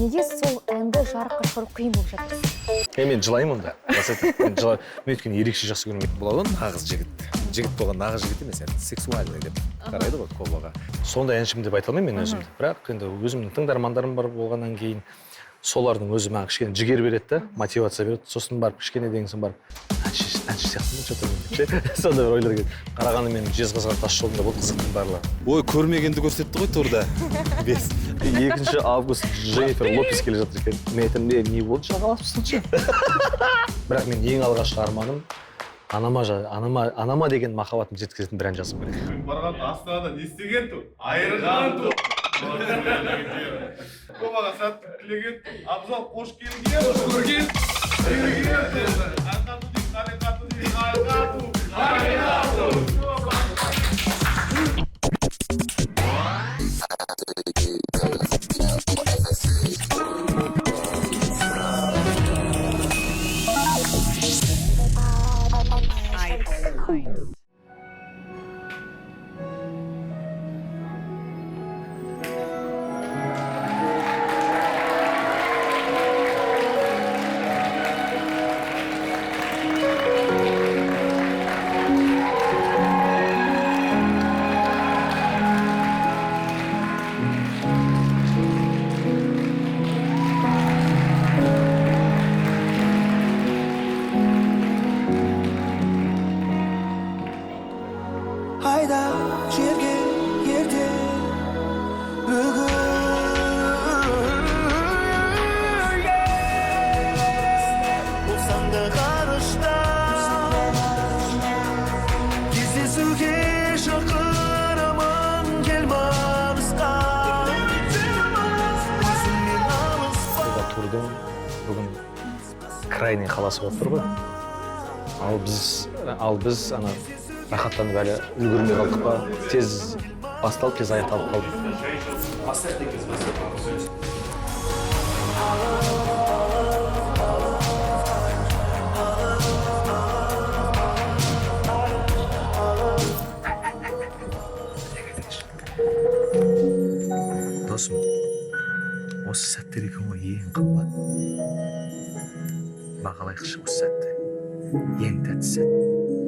неге сол әнді жарыққа шығару қиын болып жатыр? Мен жылаймын онда. Мен жылаймын. Мен өйткені ерекше жақсы көрмеймін. Бұл адам нағыз жігіт. Жігіт болған нағыз жігіт емес, сексуальный деп қарайды ғой көбіға. Сондай әншімін деп айта алмаймын мен өзімді. Бірақ енді өзімнің тыңдармандарым бар болғаннан кейін солардың өзі маған кішкене жігер береді, мотивация береді. Сосын барып кішкене дегенсің барып әнші сияқтымын что-то. Сондай бір ойлар келді. Қарағанды мен Жезқазған тас жолында болды қызықтың барлығы. Ой, көрмегенді көрсетті ғой турда. 2 август Дженнифер Лопес келе жатыр екен. Мен айтамын, не болды жағаласыпсың? Бірақ мен ең алғашқы арманым анама деген махаббатымды жеткізетін бір ән жазғым келеді. Барған Астанада не істеген тұр? Айырған тұр. Көбаға сәттілік тілеген тұр. Абзал қош келген. Қош көрген. Бүгін крайний қаласы болып тұр ғой. Ал біз ана рахаттанып әлі үлгермей қалдық па, тез басталып, тез аяқталып қалдық. Досым, осы сәттер екен ғой ең қымбат. Бағалайықшы осы сәтті. Ең тәтті сәт.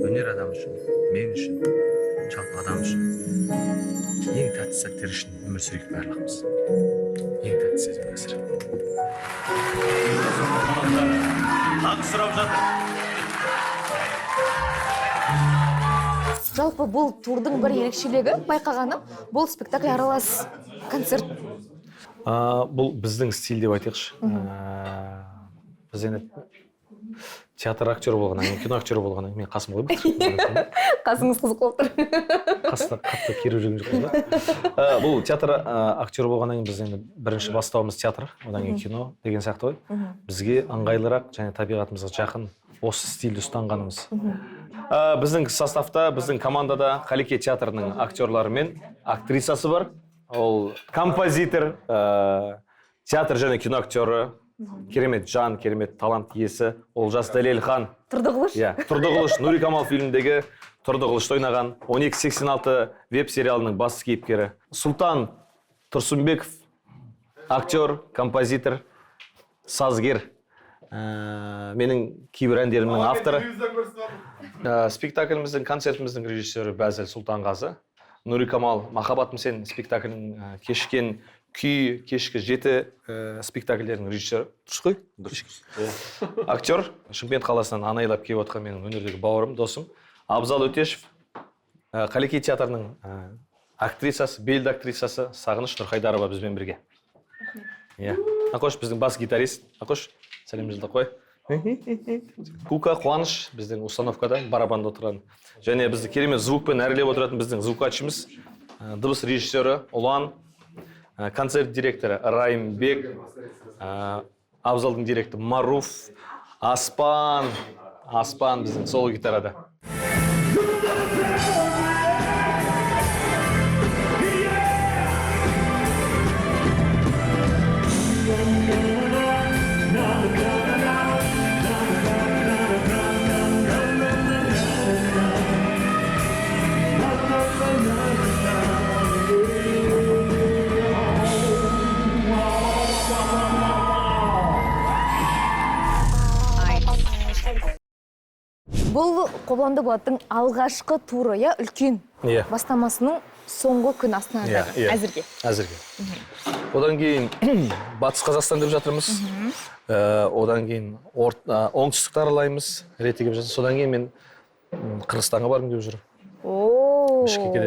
Өнер адам үшін, мен үшін, жалпы адам үшін. Ең тәтті сәттер үшін өмір сүрейік барлығымыз. Ең тәтті сәт қазір. Тағы сұрап жатыр. Жалпы бұл турдың бір ерекшелігі байқағаным, бұл спектакль аралас концерт. Бұл біздің стиль деп айтайықшы. Біз енді театр актері болғаннан кейін, кино актері болғаннан кейін, мен қасым ғой бұл. Қасыңыз қызық болып тұр. Қасында қатты керу жүрген жоқпыз ба? Бұл театр актері болғаннан кейін біз енді бірінші бастауымыз театр, одан кейін кино деген сияқты ғой. Бізге ыңғайлырақ және табиғатымызға жақын осы стильді ұстанғанымыз. Біздің составта, біздің командада Қалеке театрының актерлары мен актрисасы бар. Ол композитор, театр және кино актері, керемет жан, керемет талант иесі Олжас Дәлелхан. Тұрдығылыш? Тұрдығылыш, Нури Камал фильміндегі Тұрдығылышты ойнаған 1286 веб-сериалының басты кейіпкері. Сұлтан Тұрсынбеков, актер, композитор, сазгер. Менің кейбір әндерімнің авторы. Спектакліміздің, концертіміздің режиссері Бәзіл Сұлтанғазы. Нури Камал, Махаббатым сен спектаклінің кешкен күй, кешкі 7 спектакльдердің режиссері. Дұрыс қой? Дұрыс. Актер, Шымкент қаласынан анайлап келіп отқан менің өнердегі бауырым, досым. Абзал Өтешев, Қалеке театрының актрисасы, белді актрисасы Сағыныш Нұрхайдарова бізбен бірге. Ақош, біздің бас гитарист. Ақош, сәлем жылда қой. Кука Қуаныш, біздің установкада барабанда отырған. Және бізді керемет звукпен әрілеп отыратын біздің звукачымыз, дыбыс режиссері Ұлан, концерт директоры Райымбек, Абзалдың директоры Маруф, Аспан біздің соло гитарада. Бұл Қобыланды Болаттың алғашқы туры, иә, үлкен Иә. бастамасының соңғы күн астанада әзірге. Әзірге. Одан кейін Батыс Қазақстан деп жатырмыз. Одан кейін оңтүстікті аралаймыз, ретке келіп жатырмыз. Содан кейін мен Қырғызстанға барғым келіп жүр.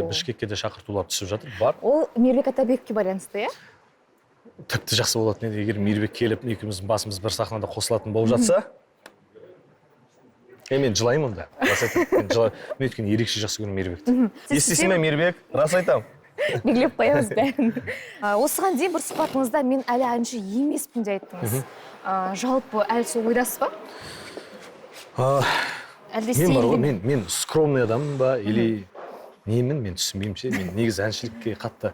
Бішкекке де шақыртулар түсіп жатыр. Бар. Ол Мейірбек Атабековке байланысты, иә? Тіпті жақсы болатын еді, егер Мейірбек келіп, екеуміздің басымыз бір сахнада қосылатын болып жатса. Мен жылаймын онда. Мен өйткені ерекше жақсы көрем Мейірбекті. Естисің бе, Мейірбек? Рас айтам. Белгілеп қоямыз бәрін. Осыған дейін бір сұхбатыңызда мен әлі әнші емеспін деп айттыңыз. Жалпы әлі сол ойдасыз ба? Мен скромный адаммын ба, или немін, мен түсінбеймін. Мен негізі әншілікке қатты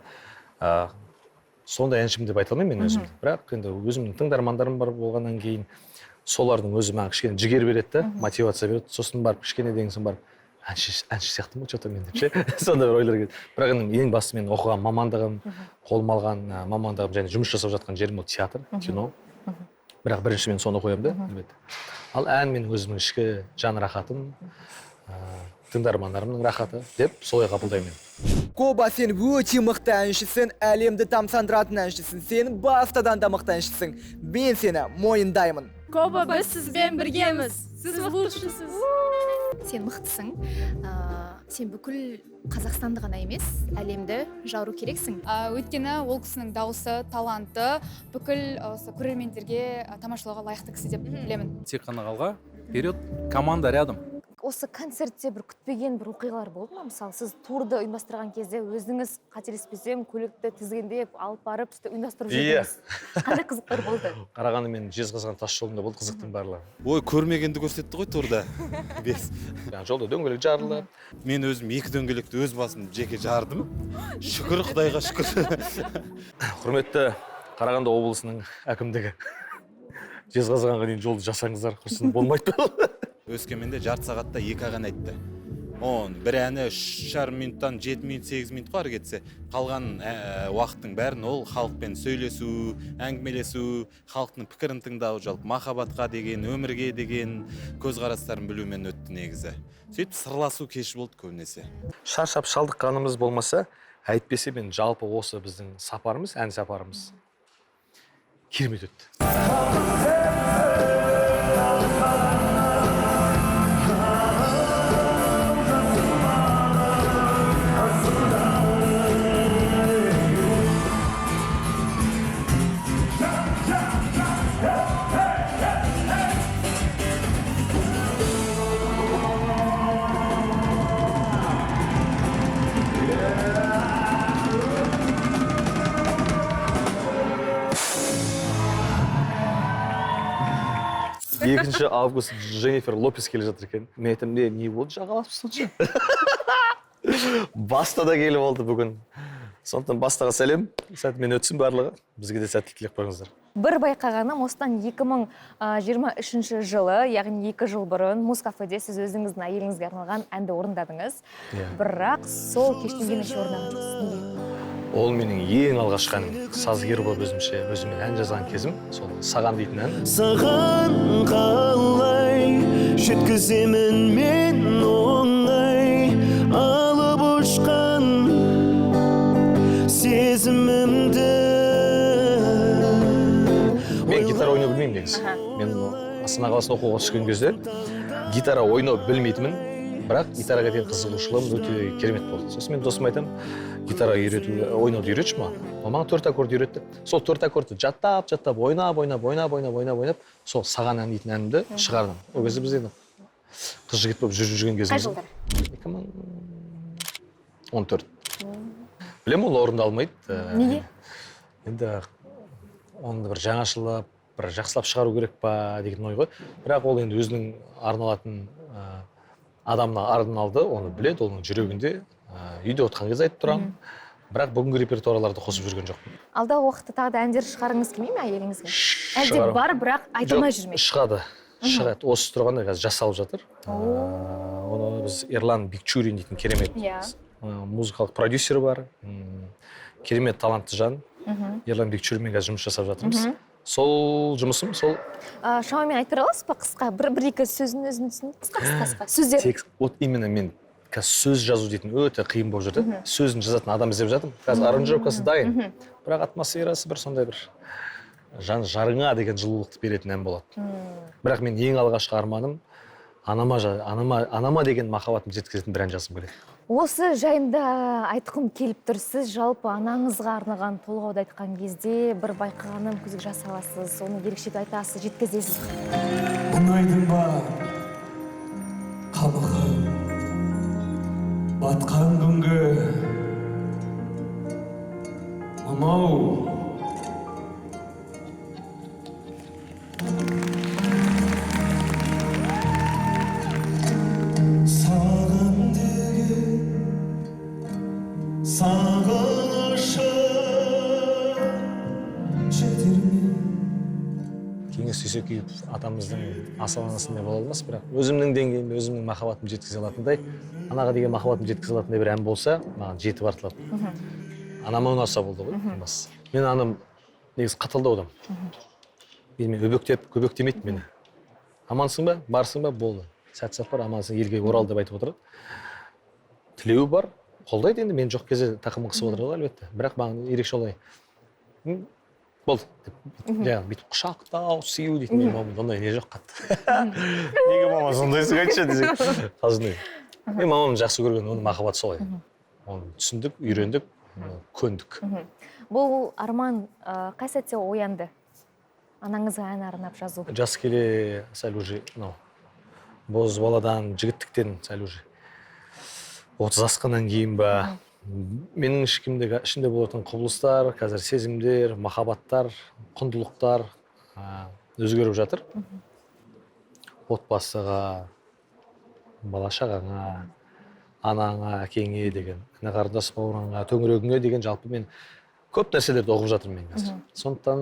сондай әншімін деп айта алмаймын мен өзімді. Бірақ енді өзімнің тыңдармандарым бар болғаннан кейін солардың өзі маған кішкене жігер береді, мотивация береді. Сосын барып кішкене деген соң барып әнші сияқтымын ғой мен деп ше. Сондай бір ойлар келді. Бірақ ең басты мен оқыған мамандығым, қолыма алған мамандығым және жұмыс жасап жатқан жерім ол театр, кино. Бірақ бірінші мен соны қоямын да, әлбетте. Ал ән менің өзімнің ішкі жан рахатым, тыңдармандарымның рахаты деп солай қабылдаймын. Коба, сен өте мықты әншісің, әлемді тамсандыратын әншісің, сен бастадан да мықты әншісің. Мен сені мойындаймын. Коба, біз сізбен біргеміз. Сіз лучшысыз. Сен мықтысың. Сен бүкіл Қазақстанды ғана емес, әлемді жару керексің. Өйткені ол кісінің дауысы, таланты бүкіл көрермендерге тамашалауға лайықты кісі деп білемін. Тек қана қалға вперед, команда рядом. Осы концертте бір күтпеген бір оқиғалар болды ма? Мысалы, сіз турды ұйымдастырған кезде өзіңіз қателеспесем, көлікті тізгіндеп, алып барып, ұйымдастырып жүрдіңіз. Қандай қызықтар болды? Қарағанды мен Жезқазған тас жолында болды қызықтың барлығы. Ой, көрмегенді көрсетті ғой турда. Жолда дөңгелек жарылды. Мен өзім 2 дөңгелекті өз басым жеке жардым. Шүкір, Құдайға шүкір. Құрметті Қарағанды облысының әкімдігі. Жезқазғанға дейін жолды жасаңыздар, құрсын болмайды. Өскеменде жарты сағатта 2 ағын айтты. Бір әні 3,5 минуттан 7 минут, 8 минутқа ары кетсе, қалған уақыттың бәрін ол халықпен сөйлесу, әңгімелесу, халықтың пікірін тыңдау, жалпы махаббатқа деген, өмірге деген көзқарастарын білумен өтті негізі. Сөйтіп сырласу кеш болды көбінесе. Шаршап шалдыққанымыз болмаса, әйтпесе мен жалпы осы біздің сапарымыз, ән сапарымыз керемет өтті. Екінші август Дженнифер Лопес келе жатыр екен. Мен айтам, не болды жағаласып сонша? Баста да келіп oldu бүгін. Сондықтан бастаға сәлем. Сәтімен өтсін барлығы. Бізге де сәтті тілек қойыңыздар. Бір байқағаным, осыдан 2023 жылы, яғни 2 жыл бұрын Музкафеде сіз өзіңіздің әйеліңізге арналған әнді орындадыңыз. Бірақ сол кештен кейін еш орындаған жоқсыз. Ол менің ең алғашқы әнім. Сазгер болып өзіме ән жазған кезім, сол Саған дейтін ән. Саған қалай жеткіземін мен оңай алып ұшқан сезімімді. Мен гитара ойнау білмеймін негізі. Мен Астана қаласына оқуға түскен кезде гитара ойнау білмейтінмін, бірақ гитараға деген қызығушылығым өте керемет болды. Сосын мен досыма айтамын, гитара ойнауды үйретші ма? Мамаң 4 аккорд үйретті. Сол 4 аккордты жаттап, ойнап, сол Саған ән дейтін әнімді шығардым. Ол кезде біз енді қыз жігіт болып жүрген кезіміз. Қай жылдар? 2014. Білем, ол орындалмайды. Неге? Енді оны бір жаңашылап, бір жақсылап шығару керек па деген ой ғой. Бірақ ол енді өзінің арналатын адамына арналды, оны біледі, оның жүрегінде. Үйде отқан кезде айтып тұрамын. Бірақ бүгінгі репертуарларды қосып жүрген жоқпын. Алдағы уақытта тағы да әндер шығарыңыз келмей ме әйеліңізге? Әлде бар, бірақ айтылмай жүрмейді? Шығады. Осы тұрғанда қазір жасалып жатыр. Оны біз Ерлан Бекчурин дейтін керемет музыкалық продюсері бар. Керемет талантты жан. Ерлан Бекчуринмен қазір жұмыс жасап жатырмыз. сол жұмысым сол Шамамен айтып бере аласыз ба қысқа бір екі сөзін өзін түсін қысқа сөздер. текст. Вот именно мен қазір сөз жазу дейтін өте қиын болып жүрді. Сөзін жазатын адам іздеп жатырмын. Қазір аранжировкасы дайын. Бірақ атмосферасы бір сондай бір жан жарыңа деген жылулықты беретін ән болады. Бірақ мен ең алғашқы арманым анама деген махаббатымды жеткізетін бір ән жазғым келеді. Осы жайында айтқым келіп тұр. Сіз жалпы анаңызға арнаған толғауды айтқан кезде бір байқағаным көзге жас аласыз, оны ерекше айтасыз, жеткізесіз. Мұңайдың ба қабығым батқан күнгі мамау саған деген сағынышым жетер ме? Кеңес Дүйсекеев атамыздың асыл-анасындай бола алмас, бірақ өзімнің деңгейімде өзімнің махаббатымды жеткізе алатындай, анаға деген махаббатымды жеткізе алатындай бір ән болса, маған жетіп артылады. Анама ұнаса болды ғой, бас. Мен анам негізі қаталдау адам. Мен көбектемейді мені. Амансың ба, барсың ба, болды. Сәт бар, амансың, елге орал деп айтып отырады. Тілеуі бар, қолдайды енді, мен жоқ кезде тақымын қысып отырады әлбетте. Бірақ маған ерекше олай. Болды деп жаңағы бүйтіп құшақтау, сүю дейтін менің мамамда ондай не жоқ қатты. Неге мама сондайсың айтшы десек. Қазір мен мамамды жақсы көрген, оның махаббаты солай. Оны түсіндік, үйрендік, көндік. Бұл арман қай сәтте оянды? Анаңызға ән арнап жазу. Жас келе сәл уже боз баладан, жігіттіктен сәл уже 30 асқаннан кейін ба, менің ішімде болатын құбылыстар, қазір сезімдер, махаббаттар, құндылықтар өзгеріп жатыр. Отбасыға, бала-шағаңа, анаңа, әкеңе деген, қарындас бауырыңа, төңірегіңе деген жалпы мен көп нәрселерді оқып жатырмын мен қазір. Сондықтан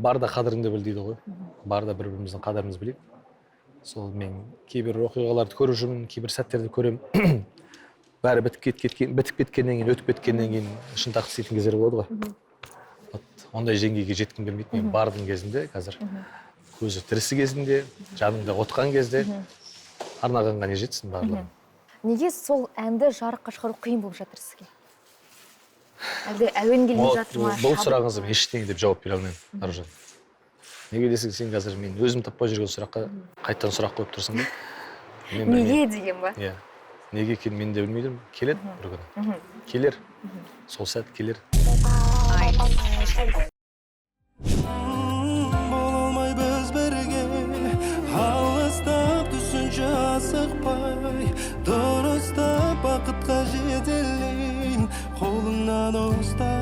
барда қадіріңді біл дейді ғой. Барда бір-біріміздің қадірімізді білейік. Сол мен кейбір оқиғаларды көріп жүрмін, кейбір сәттерді көремін. Бәрі бітіп кеткеннен кейін, өтіп кеткеннен кейін шын тақсы істейтін кездер болады ғой. Ондай жеңгейге жеткім келмейді. Мен бардың кезінде, қазір көзі тірісі кезінде, жаныңда отқан кезде арнағанға не жетсін барлығы. Неге сол әнді жарыққа шығару қиын болып жатыр сізге? Әлде әуен келмей жатыр ма? Бұл сұрағыңызға мен ештеңе деп жауап бере алмаймын, Аружан. Неге десең, сен қазір мен өзім таппай жүрген сұраққа қайттан сұрақ қойып тұрсың ба? Неге деген ба? Иә. Неге екенін мен де білмейдім. Келеді бір күні. Келер. Сол сәт келер. Болмай біз бірге алыстап түсінше асықпай дұрыстап бақытқа жетелейін қолыңнан ұстай.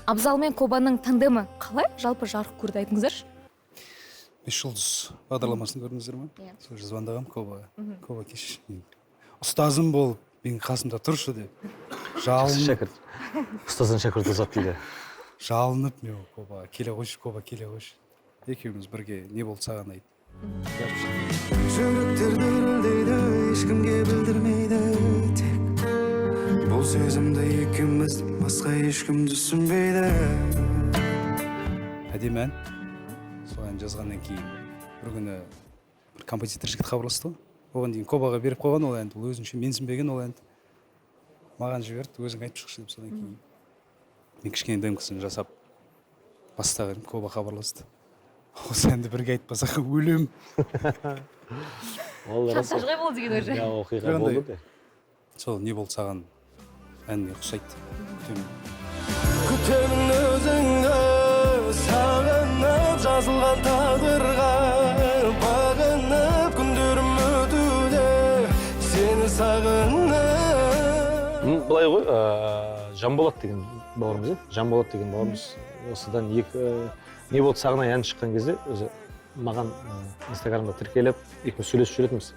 Абзал мен Кобаның тандемі қалай жалпы жарық көрді айтыңыздаршы? 5 жұлдыз бағдарламасын көрдіңіздер ме? Сол звондағам Кобаға. Коба кеш. Ұстазым болып, менің қасымда тұршы деп. Шәкірт. Ұстазын шәкірт ұзап дейді. Жалынып мен Кобаға келе қойшы, Коба келе қойшы. Екеуміз бірге не болды саған айт. Жүректер дүрілдейді, ешкімге білдірмейді тек. Бұл сезімді екеуміз басқа ешкім түсінбейді. Әдемі ән. Сол ән жазғаннан кейін бір күні бір композитор жігіт хабарласты ғой. Оған дейін Кобаға беріп қойған ол әнді, ол өзінше менсінбеген ол әнді. Маған жіберді, өзің айтып шықшы деп содан кейін. Мен кішкене демкасын жасап бастаған Коба хабарласты. Осы әнді бірге айтпасақ өлем. Шантажға болды деген уже. Ja, оқиға болды да. Сол не болды саған әніне ұқсайды. Күтемін өзіңді, сағынып жазылған тағдырға, бағынып күндерім өтуде, сені сағынып. Былай ғой, Жанболат деген бауырымыз, Жанболат деген бауырымыз осыдан не болды сағынай ән шыққан кезде өзі маған инстаграмда тіркеліп екеуміз сөйлесіп жүретінбіз.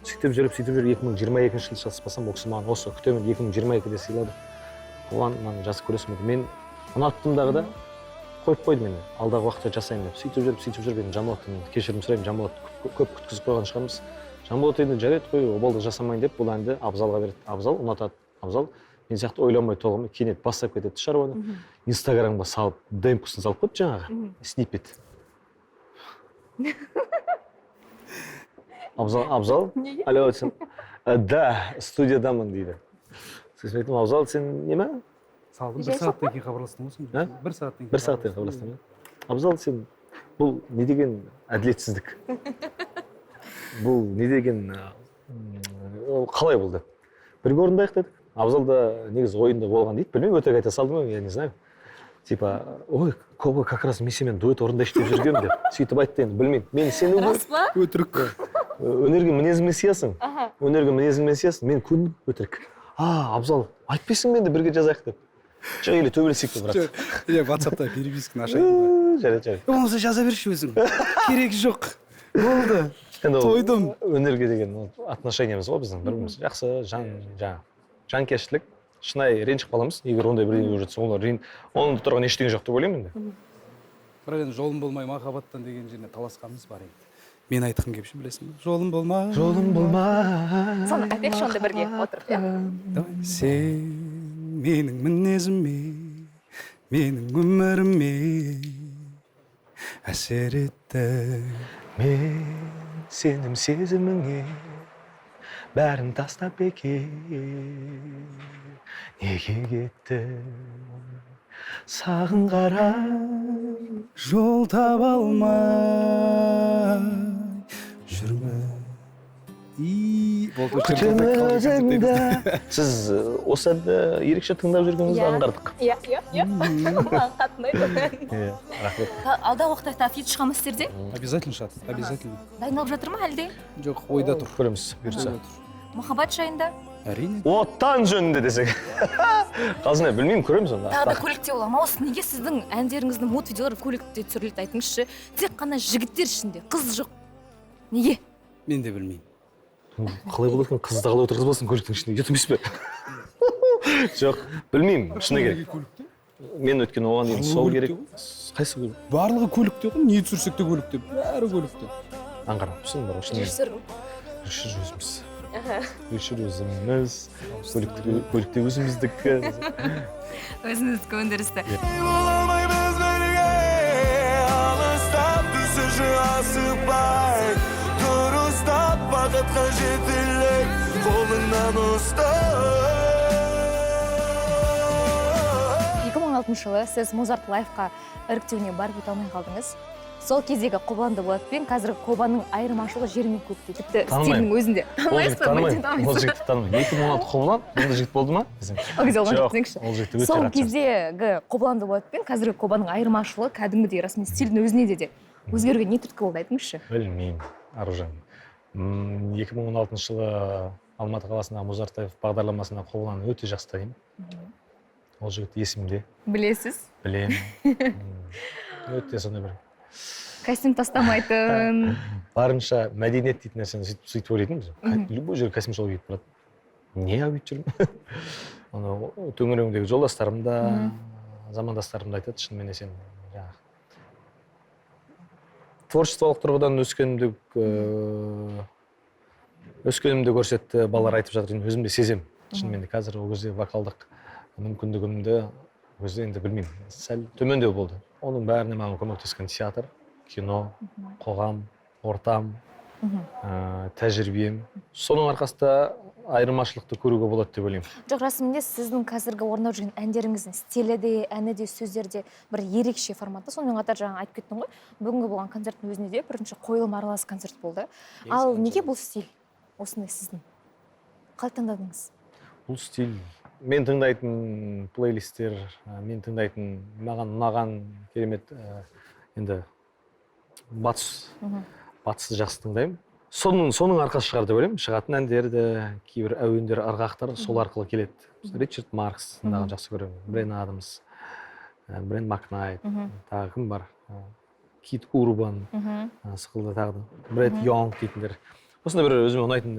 Сөйтіп жүріп 2022 жылы шатаспасам, ол кісі маған осы күтемін 2022-де сыйлады. Оған маған жазып көресің бе? Мен ұнаттым дағы да қойып қойдым енді, алдағы уақытта жасайын деп. Сөйтіп жүріп енді Жанболаттан кешірім сұраймын, Жанболат көп күткізіп қойған шығармыз. Жанболат енді жарайды қой, обалдық жасамайын деп бұл әнді Абзалға берді. Абзал ұнатады. Абзал мен сияқты ойланбай толғамай кенет бастап кетеді шаруаны. Инстаграмға салып, демпкасын салып қойды жаңағы, сниппет. Абзал, алло, сен, да, студиядамын дейді. Сосын айттым, Абзал, сен неме? салдым, бір сағаттан кейін хабарластым ғой сен. Бір сағаттан кейін. Бір сағаттан хабарластым. Абзал, сен, бұл не деген әділетсіздік? Бұл не деген, қалай болды? Бірге орындайық дедік. Абзал да негізі ойында болған дейді, білмеймін, өтірік айта салды ма, я не знаю. Типа, ой, Коба как раз мен сенімен дуэт орындайшы деп жүргем деп. Сөйтіп айтты енді, білмеймін. Мен сені Өтірік. өнерге мінезіңмен сиясың. Өнерге мінезіңмен сиясың. Мен көндім өтірік. Абзал, айтпайсың мен де бірге жазайық деп. Жоқ, или төбелесейік деп, брат. WhatsApp'та переписканы ашайын. Жарайды. Болмаса жаза берші өзің. Керек жоқ. Болды. Тойдым. Өнерге деген отношениямыз ғой біздің бір-біріміз. Жақсы, жанкештілік. Шынайы ренжіп қаламыз. Егер ондай бірдеңе болып жатса, оның тұрған ештеңе жоқ деп ойлаймын енді. Бірақ енді жолым болмай махаббаттан деген жеріне таласқанымыз бар енді. Мен айтқым келіп ше, білесің бе? Жолым болмай. Жолым болмай. Соны айтайықшы онда бірге отырып, Давай. Сен менің мінезіме, менің өміріме әсер етті. Мен сенім сезіміңе бәрін тастап беке неге кетті сағын қара Жол таба алмай жүрмін. күтемін өзіңді. Сіз осы әнді ерекше тыңдап жүргеніңізді аңғардық. Иә. Маған қатынайды. Рахмет. Алда уақытта афиш шығамыз сіздерде? Обязательно шат, обязательно. Дайындалып жатыр ма әлде? Жоқ, ойда тұр. Көреміз, бұйыртса. Махаббат жайында? Әрине. Оттан жөнінде десек. Қалжыңай, білмеймін, көреміз онда. Тағы да көлікте бола ма? Осы неге сіздің әндеріңіздің мод видеолары көлікте түсіріледі, айтыңызшы? Тек қана жігіттер ішінде, қыз жоқ. Неге? Мен де білмеймін. Қалай болады екен, қызды қалай отырғызбасын көліктің ішінде, ұят емес пе? Жоқ, білмеймін, шыны керек. Мен өткен оған дейін сол керек. Қайсы көлік? Барлығы көлікте ғой, не түсірсек те көлікте, бәрі көлікте. Аңғарам, шын бар, шын. Режиссер кім? Режиссер өзіміз. Режиссер өзіміз, көлікте өзіміздікі. Өзіңіздікі өндірісті. Olamаймыз бірге алыстап түсуші асықпай дұрыстап бақытқа жетелік қолыңнан ұстай 2016 жылы сіз Mozart Life-қа іріктеуіне барып өте алмай қалдыңыз. Сол кездегі Қобыланды Болатпен қазіргі Қобаның айырмашылығы жер мен көктей. Тіпті стилінің өзінде. Танымаймын. Ол жігітті танымаймын. 2016 Қобылан, бұл жігіт болды ма? Ол кезде оған кетсеңізші. Ол жігітті өте Сол рахат. кездегі Қобыланды Болатпен қазіргі Қобаның айырмашылығы кәдімгідей расымен стилдің өзіне де өзгерген не түрткі болды, айтыңызшы? Білмеймін, Аружан. 2016 жылы Алматы қаласындағы Mozart Life бағдарламасында Қобыланды өте жақсы танимын. Ол жігіт есімде. Білесіз? Білемін. Өте сондай бір. Костюм тастамайтын. Барынша мәдениет дейтін нәрсені сөйтіп ойлайтынбыз. Любой жер костюм сол киіп барады. Не өйтіп жүрмін? Төңірегімдегі жолдастарым да, замандастарым да айтады, шынымен сен творчестволық тұрғыдан өскенімді көрсетті, балалар айтып жатыр, өзім де сезем. Шынымен де қазір ол кезде вокалдық мүмкіндігімді өзі енді білмеймін, сәл төмендеу болды. Оның бәріне маған көмектескен театр, кино, қоғам, ортам, тәжірибем. Соның арқасында айырмашылықты көруге болады деп ойлаймын. Жоқ, расымен сіздің қазіргі орындап жүрген әндеріңіздің стилі де, әні де, сөздері де бір ерекше форматта. Сонымен қатар жаңа айтып кеттің ғой, бүгінгі болған концерттің өзінде де бірінші қойылым аралас концерт болды. Ал неге бұл стиль осындай сіздің? Қалай таңдадыңыз? Бұл стиль мен тыңдайтын плейлисттер, мен тыңдайтын маған ұнаған керемет енді батысты жақсы тыңдаймын. Соның арқасы шығар деп ойлаймын. Шығатын әндерді, кейбір әуендер, ырғақтар сол арқылы келеді. Ричард Маркс тыңдаған жақсы көремін. Брайан Адамс, Брайан Макнайт, тағы кім бар? Кит Урбан, сықылды тағы да. Брэд Йонг дейтіндер. Осында бір өзіме ұнайтын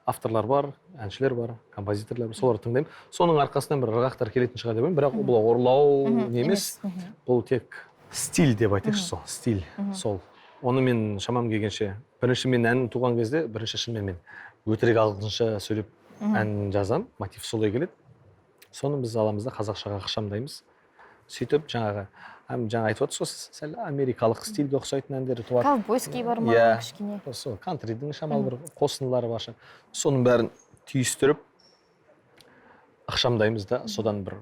авторлар бар, әншілер бар, композиторлар бар, соларды тыңдаймын. Соның арқасынан бір ырғақтар келетін шығар деп ойлаймын. Бірақ бұл орлау немес. Бұл тек стиль деп айтайықшы, сол стиль, сол. Оны мен шамам келгенше, бірінші мен әнін туған кезде, бірінші шынымен мен өтірік ағылшынша сөйлеп ән жазам, мотив солай келеді. соны біз аламыз да қазақшаға ықшамдаймыз. Сөйтіп жаңағы жаңа айтып отырсыз ғой, сәл америкалық стильге ұқсайтын әндер туады. Ковбойский бар ма Иә. кішкене? Сол кантридің шамалы бір қосындылары барша. Соның бәрін түйістіріп ықшамдаймыз да, содан бір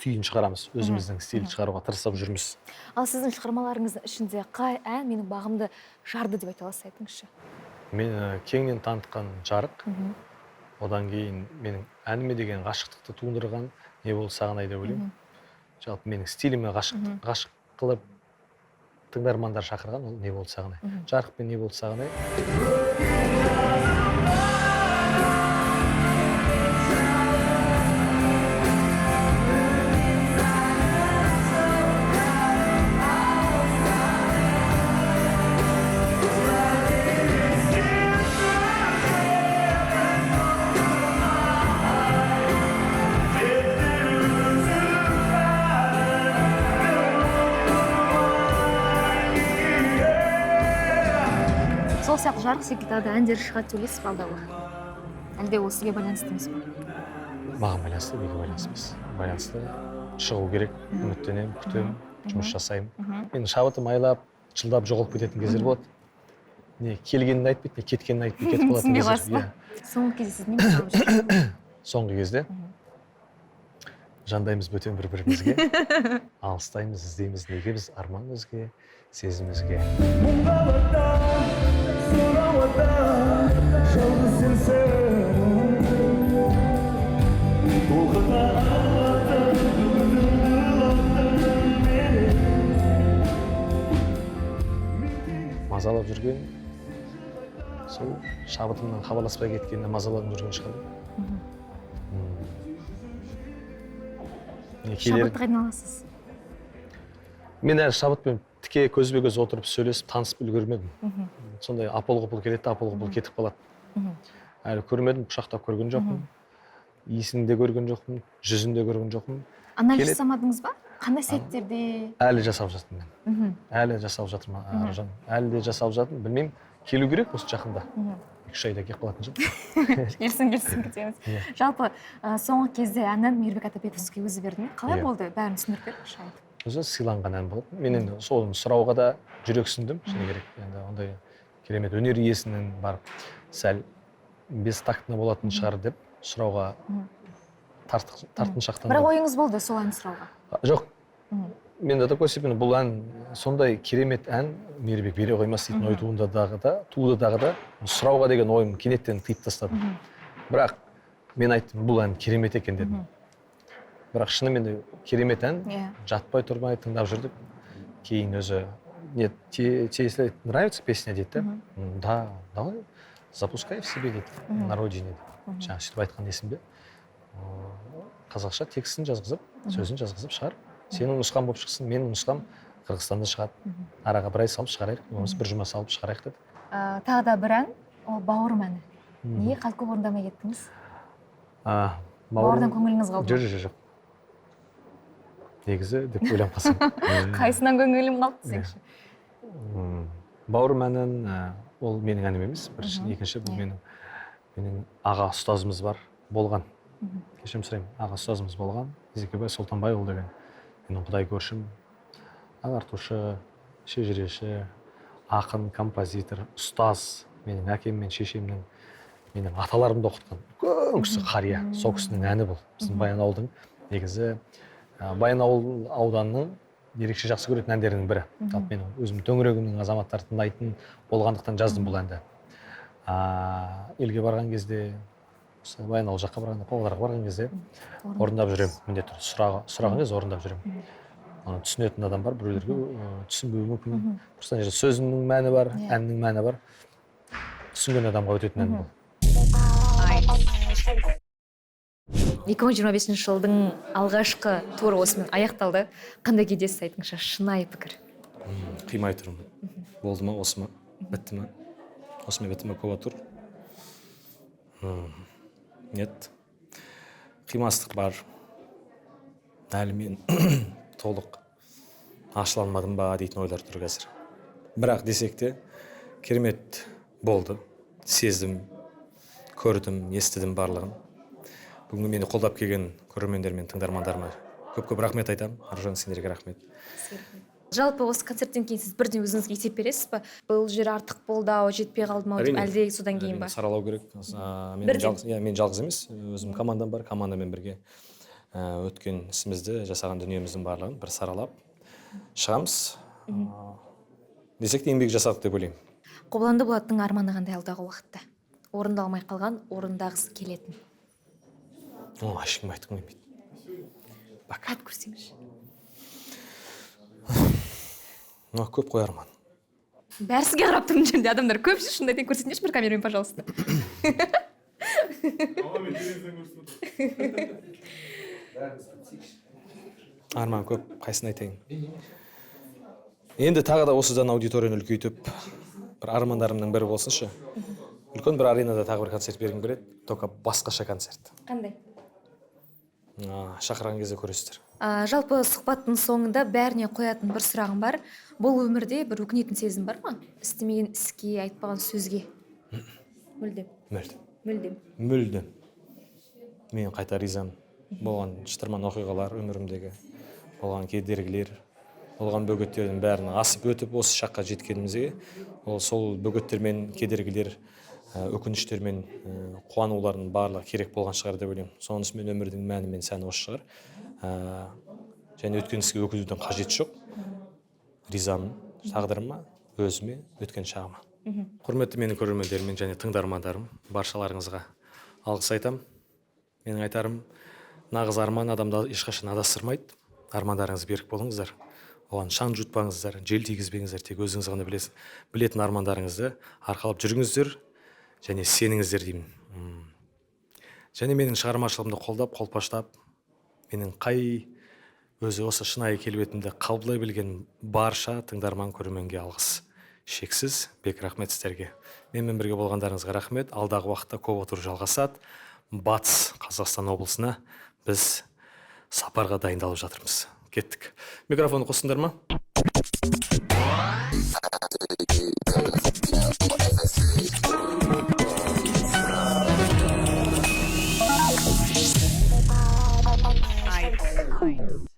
түйін шығарамыз. Өзіміздің стиль шығаруға тырысып жүрміз. Ал сіздің шығармаларыңыздың ішінде қай ән менің бағымды жарды деп айта аласыз, айтыңызшы. Мен кеңінен танытқан жарық. Одан кейін менің әніме деген ғашықтықты туындырған не болды саған ай деп ойлаймын. Жалпы менің стиліме ғашық қылып тыңдармандар шақырған ол не болды саған ай. Жарық пен не болды саған ай. Сол сияқты жарық секілді тағы да әндер шығады деп ойлайсыз ба алдағы уақытта? Әлде ол сізге байланысты емес па? Маған байланысты, неге байланысты емес. Байланысты шығу керек, үміттенемін, күтемін, жұмыс жасаймын. Менің шабытым айлап, жылдап жоғалып кететін кездер болады. Не келгенін айтпайды, не кеткенін айтпай кетіп қалатын Түсінбей қаласыз ба? Соңғы кезде сіз не жасап жүрсіз? Соңғы кезде жандаймыз бөтен бір-бірімізге, алыстаймыз, іздейміз неге біз арман өзге, сезім өзге. Мазалап жүрген, сол шабытымнан хабарласпай кеткеніне мазалап жүрген шығар. Шабытты қайдан аласыз? Мен әлі шабытпен тіке көзбе көз отырып сөйлесіп танысып үлгермедім. Сондай апыл-ғұпыл келеді, апыл-ғұпыл кетіп қалады. Әлі көрмедім, құшақтап көрген жоқпын. Иісін де көрген жоқпын, жүзін де көрген жоқпын. Анализ жасамадыңыз ба? Қандай сәттерде? Әлі жасап жатырмын мен. Әлі жасап жатырмын, Аружан. Әлі де жасап жатырмын. Білмеймін, келу керек осы жақында. 2-3 айда келіп қалатын шығар. Келсін күтеміз. Жалпы соңғы кезде әнін Мейірбек Атабековский өзі берді ме? Қалай болды? Бәрін түсіндіріп беріңізші айтып. Өзі сыйланған ән болды. Мен енді соны сұрауға да жүрексіндім, шыны керек. Енді ондай керемет өнер иесінің барып сәл бес тактына болатын шығар деп сұрауға тартыншақтандым. Бірақ ойыңыз болды сол ән сұрауға? Жоқ. Мен до такой степени бұл ән сондай керемет ән Мейірбек бере қоймас дейтін ой туындыдағы да сұрауға деген ойым кенеттен тыйып тастадым. Бірақ мен айттым, бұл ән керемет екен дедім. Бірақ шынымен де керемет ән, жатпай тұрмай тыңдап жүрдік. Кейін өзі, тебе нравится песня дейді, да, давай запускай в себе дейді, на родине. Жаңа сөйтіп айтқан есімде. Қазақша текстін жазғызып, сөзін жазғызып шығар. Сенің нұсқан болып шықсын, менің нұсқам Қырғызстанда шығады. Араға бір ай салып шығарайық, болмаса бір жұма салып шығарайық деді. Тағы да бір ән, ол бауырым әні. Неге қалып орындамай кеттіңіз? Бауырдан көңіліңіз қалды ма? Жоқ. Негізі деп ойлап қалсам. Қайсынан көңілім қалды десеңші? Бауырым әнін ол менің әнім емес. Бірінші, екінші бұл менің аға ұстазымыз бар, болған. Кешірім сұраймын, аға ұстазымыз болған. Зекебай Солтанбайұлы деген менің құдай көршім, ағартушы, шежіреші, ақын, композитор, ұстаз, менің әкем мен шешемнің, менің аталарымды оқытқан үлкен кісі қария. Сол кісінің әні бұл. Біздің Баянауылдың негізі Баянауыл ауданының ерекше жақсы көретін әндерінің бірі. Мен өзім төңірегімнің азаматтары тыңдайтын болғандықтан жаздым бұл әнді. Елге барған кезде, Баянауыл жаққа барғанда, Павлодарға барған кезде орындап жүремін. Міндетті сұраған кезде орындап жүремін. Түсінетін адам бар, біреулерге түсінбеуі мүмкін. Просто сөзінің мәні бар, әннің мәні бар. Түсінген адамға өтетін ән бұл. 2025 жылдың алғашқы туры осымен аяқталды. Қандай кездесіз айтыңызшы, шынайы пікір? Қимай тұрмын. Болды ма, осы ма, бітті ма? Осымен бітті ма, көба тұр? Нет. Қимастық бар. Әлі мен толық ашыланмадым ба дейтін ойлар тұр қазір. Бірақ десек те керемет болды. Сездім, көрдім, естідім барлығын. бүгінгі мені қолдап келген көрермендер мен тыңдармандарыма көп рахмет айтамын. Аружан, сендерге рахмет. Жалпы осы концерттен кейін сіз бірден өзіңізге есеп бересіз ба? Бұл жер артық болды ау, жетпей қалды ма деп, әлде содан кейін ба? Саралау керек. Мен жалғыз емес, өзім командам бар, командамен бірге өткен ісімізді, жасаған дүниеміздің барлығын бір саралап шығамыз. Десек те еңбек жасадық деп ойлаймын. Қобыланды Болаттың арманы қандай алдағы уақытта? Орындалмай қалған, орындағысы келетін. Ешкім айтқым келмейді. Айтып көрсеңізші. Көп қой арман. Бәрі сізге қарап тұр, мына жерде адамдар көп жүр, шындай айтайын, көрсетіңізші бір камерамен, пожалуйста. Арман көп, қайсын айтайын. Енді тағы да осыдан аудиторияны үлкейтіп, бір армандарымның бірі болсыншы. Үлкен бір аренада тағы бір концерт бергім келеді, только басқаша концерт. Қандай? Шақырған кезде көресіздер. Жалпы сұхбаттың соңында бәріне қоятын бір сұрағым бар. Бұл өмірде бір өкінетін сезім бар ма? Істемеген іске, айтпаған сөзге. Мүлдем. Мен қайта ризамын. Болған шытырман оқиғалар өмірімдегі, болған кедергілер, болған бөгеттердің бәрін асып өтіп осы шаққа жеткенімізге, сол бөгеттер мен кедергілер, өкініштер мен қуанулардың барлығы керек болған шығар деп ойлаймын. Сонысымен өмірдің мәні мен сәні осы шығар. Және өткен іске өкінудің қажеті жоқ. Ризамын тағдырыма, өзіме, өткен шағыма. Құрметті менің көрермендерім және тыңдармандарым, баршаларыңызға алғыс айтамын. Менің айтарым, нағыз арман адамды ешқашан адастырмайды. Армандарыңыз берік болыңыздар. Оған шаң жұтпаңыздар, жел тигізбеңіздер, тек өзіңіз ғана білетін армандарыңызды арқалап жүріңіздер және сеніңіздер деймін. Және менің шығармашылығымды қолдап, қолпаштап, менің қай өзі осы шынайы келбетімді қабылдай білген барша тыңдарман көрерменге алғыс. Шексіз, бек рахмет сіздерге. Менімен бірге болғандарыңызға рахмет. Алдағы уақытта көп отыру жалғасады. Батыс Қазақстан облысына біз сапарға дайындалып жатырмыз. Кеттік. Микрофон қосыңдар ма?